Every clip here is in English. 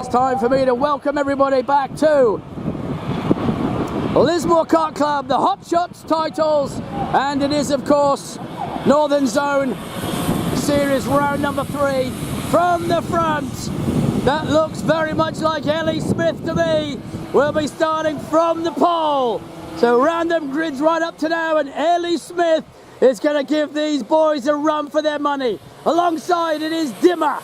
it's time for me to welcome everybody back to Lismore Kart Club, the Hot Shots titles, and it is of course Northern Zone Series round number 3 from the front. That looks very much like Ellie Smith to me. We'll be starting from the pole. So random grids right up to now, and Ellie Smith is going to give these boys a run for their money. Alongside it is Dimmer.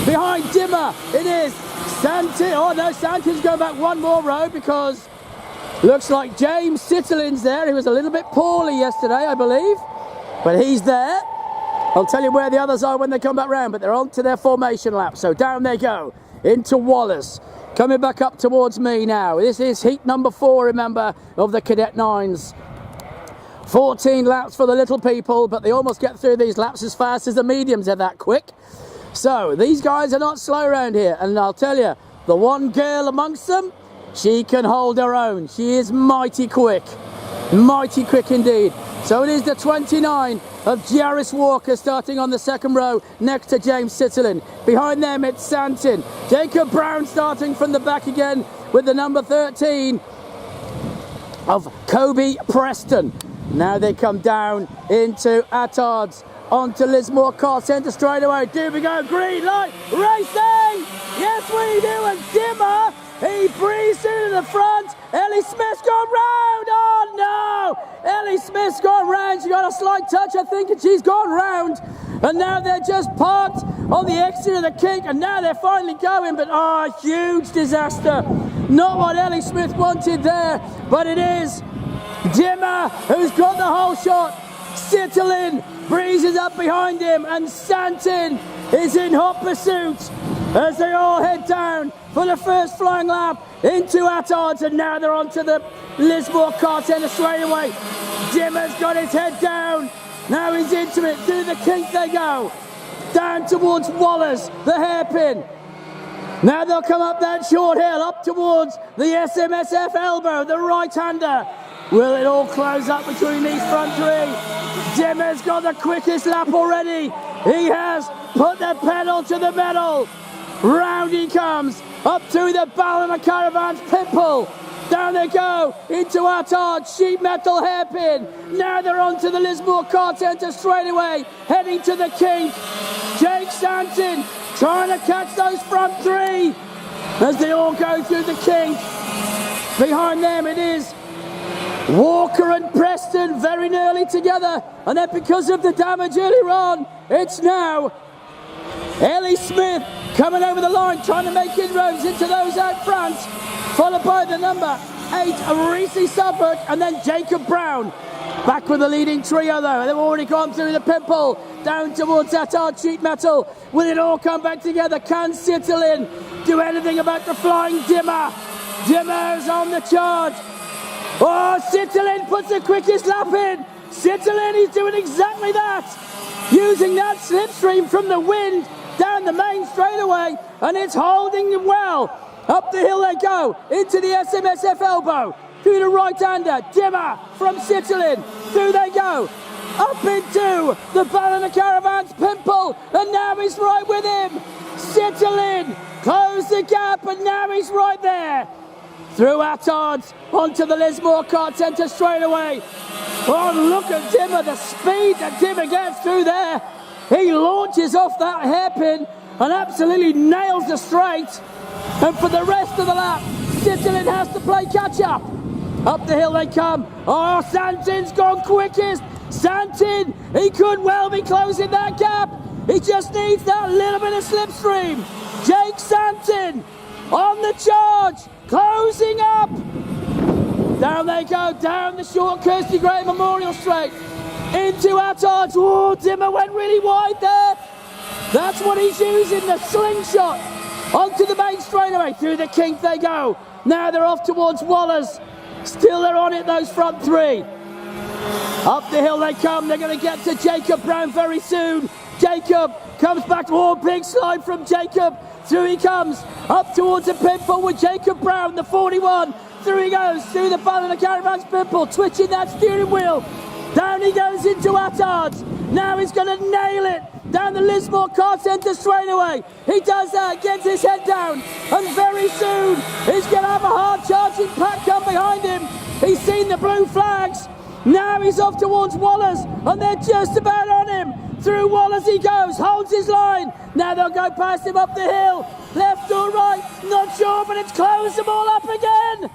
Behind Dimmer it is Santin. Oh no, Santin's going back one more row because looks like James Sitterlin's there. He was a little bit poorly yesterday, I believe, but he's there. I'll tell you where the others are when they come back round, but they're on to their formation lap. So down they go into Wallace. Coming back up towards me now. This is heat number 4, remember, of the Cadet 9s. 14 laps for the little people, but they almost get through these laps as fast as the mediums are that quick. So these guys are not slow around here, and I'll tell you, the one girl amongst them, she can hold her own. She is mighty quick indeed. So it is the 29 of Jaris Walker starting on the second row next to James Sitterlin. Behind them it's Santin. Jacob Brown starting from the back again with the number 13 of Kobe Preston. Now they come down into Attards, onto Lismore Kart Centre straight away. Do we go? Green light, racing! Yes we do, and Dimmer, he breezes through to the front. Ellie Smith's gone round, oh no! Ellie Smith's gone round, she got a slight touch I think, and she's gone round. And now they're just parked on the exit of the kink, and now they're finally going, but oh, huge disaster. Not what Ellie Smith wanted there, but it is Dimmer who's got the whole shot. Sitterlin breezes up behind him, and Santin is in hot pursuit as they all head down for the first flying lap into Attards, and now they're onto the Lismore Kart Centre straight away. Dimmer's got his head down, now he's into it, through the kink they go, down towards Wallace, the hairpin. Now they'll come up that short hill, up towards the SMSF elbow, the right-hander. Will it all close up between these front three? Dimmer's got the quickest lap already. He has put the pedal to the metal. Round he comes, up to the Ballina Caravan's pimple. Down they go, into Attard, sheet metal hairpin. Now they're onto the Lismore Kart Centre straight away, heading to the kink. Jake Santin trying to catch those front three as they all go through the kink. Behind them it is Walker and Preston very nearly together, and then because of the damage earlier on, it's now Ellie Smith coming over the line, trying to make inroads into those out front, followed by the number 8 Reese Suffolk, and then Jacob Brown. Back with the leading trio though, they've already gone through the pimple, down towards that hard sheet metal. Will it all come back together? Can Sitterlin do anything about the flying Dimmer? Dimmer's on the charge. Oh, Sitterlin puts the quickest lap in. Sitterlin is doing exactly that, using that slipstream from the wind down the main straightaway, and it's holding him well. Up the hill they go, into the SMSF elbow, through the right-hander, Dimmer from Sitterlin, through they go, up into the Ballina Caravan's pimple, and now he's right with him. Sitterlin closed the gap, and now he's right there. Through Attards, onto the Lismore Kart Centre straight away. Oh, look at Dimmer, the speed that Dimmer gets through there. He launches off that hairpin and absolutely nails the straight. And for the rest of the lap, Sitterlin has to play catch-up. Up the hill they come. Oh, Santin's gone quickest. Santin, he could well be closing that gap. He just needs that little bit of slipstream. Jake Santin on the charge, closing up. Down they go, down the short Kirsty Gray Memorial Straight, into Attards. Oh, Dimmer went really wide there. That's what he's using, the slingshot. Onto the main straightaway, through the kink they go. Now they're off towards Wallace. Still they're on it, those front three. Up the hill they come, they're going to get to Jacob Brown very soon. Jacob comes back, oh, big slide from Jacob. Through he comes, up towards the pimple with Jacob Brown, the 41. Through he goes, through the Ballina Caravan's pimple, twitching that steering wheel. Down he goes into Attards. Now he's going to nail it down the Lismore car centre straight away. He does that, gets his head down, and very soon he's going to have a hard charging pack come behind him. He's seen the blue flags. Now he's off towards Wallers, and they're just about on him. Through Wallers he goes, holds his line. Now they'll go past him up the hill. Left or right, not sure, but it's closed them all up again.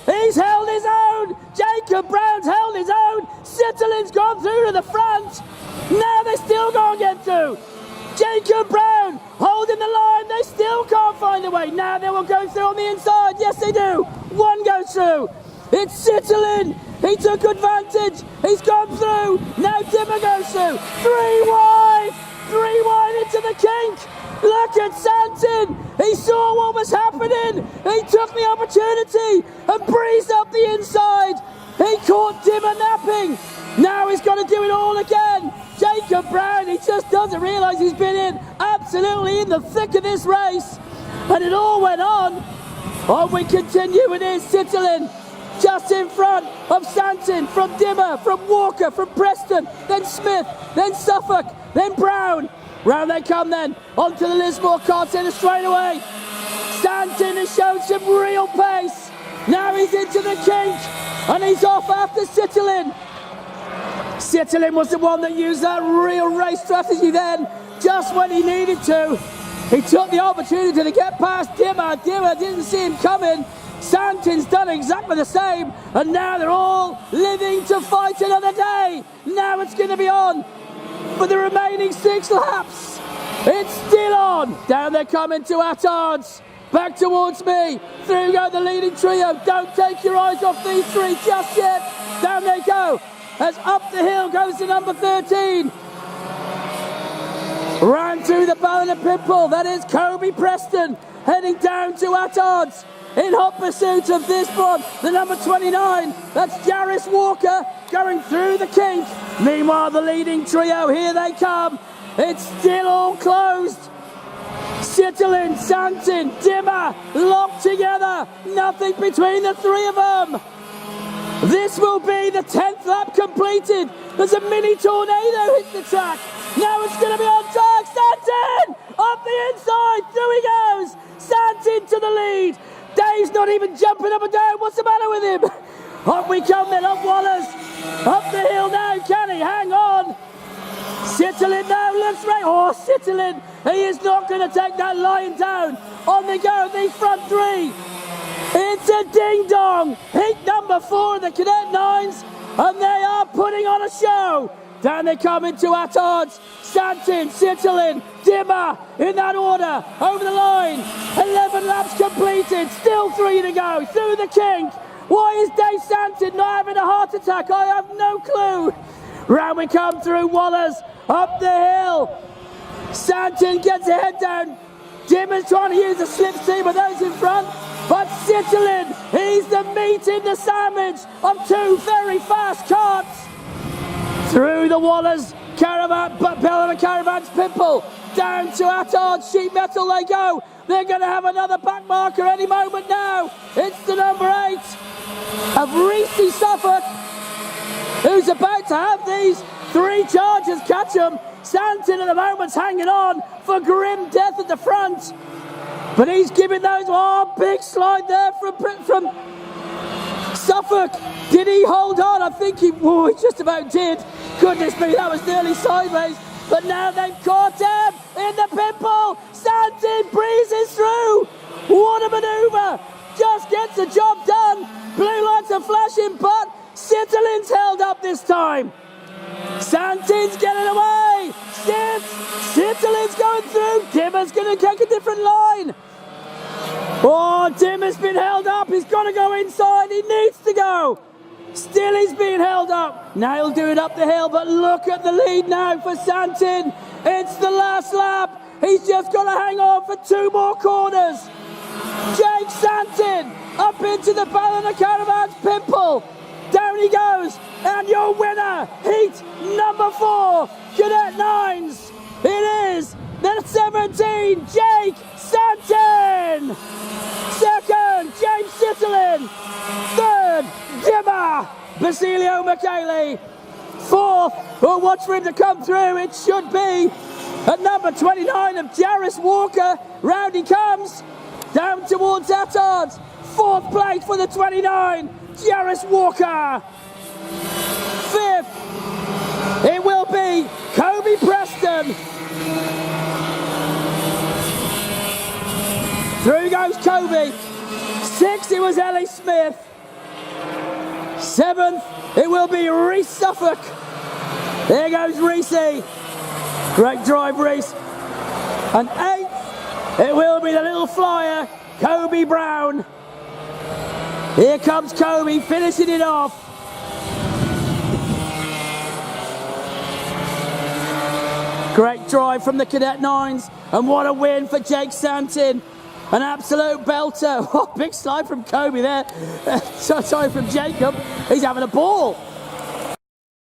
He's held his own. Jacob Brown's held his own. Sitterlin's gone through to the front. Now they still can't get through. Jacob Brown holding the line. They still can't find a way. Now they will go through on the inside. Yes, they do. One goes through. It's Sitterlin. He took advantage. He's gone through. Now Dimmer goes through. Three wide into the kink. Look at Santin. He saw what was happening. He took the opportunity and breezed up the inside. He caught Dimmer napping. Now he's got to do it all again. Jacob Brown, he just doesn't realise he's been in absolutely in the thick of this race. And it all went on. On we continue. It is Sitterlin just in front of Santin, from Dimmer, from Walker, from Preston, then Smith, then Suffolk, then Brown. Round they come then, onto the Lismore car centre straight away. Santin has shown some real pace. Now he's into the kink, and he's off after Sitterlin. Sitterlin was the one that used that real race strategy then, just when he needed to. He took the opportunity to get past Dimmer. Dimmer didn't see him coming. Santin's done exactly the same, and now they're all living to fight another day. Now it's going to be on for the remaining 6 laps. It's still on. Down they're coming to Attards. Back towards me. Through go the leading trio. Don't take your eyes off these three just yet. Down they go. As up the hill goes the number 13. Round through the Ballon and Pimple. That is Kobe Preston heading down to Attards. In hot pursuit of this one, the number 29, that's Jarris Walker going through the kink. Meanwhile, the leading trio, here they come. It's still all closed. Sitterlin, Santin, Dimmer, locked together. Nothing between the three of them. This will be the 10th lap completed. There's a mini tornado hit the track. Now it's going to be on track. Santin, up the inside, through he goes. Santin to the lead. Dave's not even jumping up and down. What's the matter with him? Up we come then, up Wallace. Up the hill now, can he hang on? Sitterlin now looks right. Oh, Sitterlin, he is not going to take that line down. On they go, these front three. It's a ding-dong. Heat number 4 of the Cadet 9s, and they are putting on a show. Down they come into Attards. Santin, Sitterlin, Dimmer, in that order, over the line. 11 laps completed, still 3 to go, through the kink. Why is Dave Santin not having a heart attack? I have no clue. Round we come through Wallers, up the hill. Santin gets a head down. Dimmer's trying to use a slipstream with those in front. But Sitterlin, he's the meat in the sandwich of 2 very fast carts. Through the Wallers caravan, Bell and Caravan's Pimple, down to Attards Sheet Metal they go. They're going to have another back marker any moment now. It's the number 8 of Reese Suffolk, who's about to have these 3 chargers catch him. Santin at the moment's hanging on for grim death at the front. But he's giving those, big slide there from Suffolk. Did he hold on? I think he just about did. Goodness me, that was nearly sideways. But now they've caught him in the Pimple. Santin breezes through. What a manoeuvre. Just gets the job done. Blue lights are flashing, but Sitterlin's held up this time. Santin's getting away. Sitterlin's going through. Dimmer's going to take a different line. Oh, Dimmer's been held up. He's got to go inside. He needs to go. Still he's being held up. Now he'll do it up the hill, but look at the lead now for Santin. It's the last lap. He's just got to hang on for 2 more corners. Jake Santin up into the Ballon of Caravan's Pimple. Down he goes, and your winner, heat number 4, Cadet 9s. It is the 17, Jake Santin. Second, James Sitterlin. Third, Dimmer, Basilio Michele. Fourth, we'll watch for him to come through. It should be at number 29 of Jarvis Walker. Round he comes, down towards Attard. Fourth place for the 29, Jarvis Walker. Fifth, it will be Kobe Preston. Through goes Kobe. Sixth, it was Ellie Smith. Seventh, it will be Reese Suffolk. There goes Reese. Great drive, Reese. And eighth, it will be the little flyer, Kobe Brown. Here comes Kobe, finishing it off. Great drive from the Cadet 9s, and what a win for Jake Santin. An absolute belter. Oh, big slide from Kobe there. Sorry from Jacob. He's having a ball.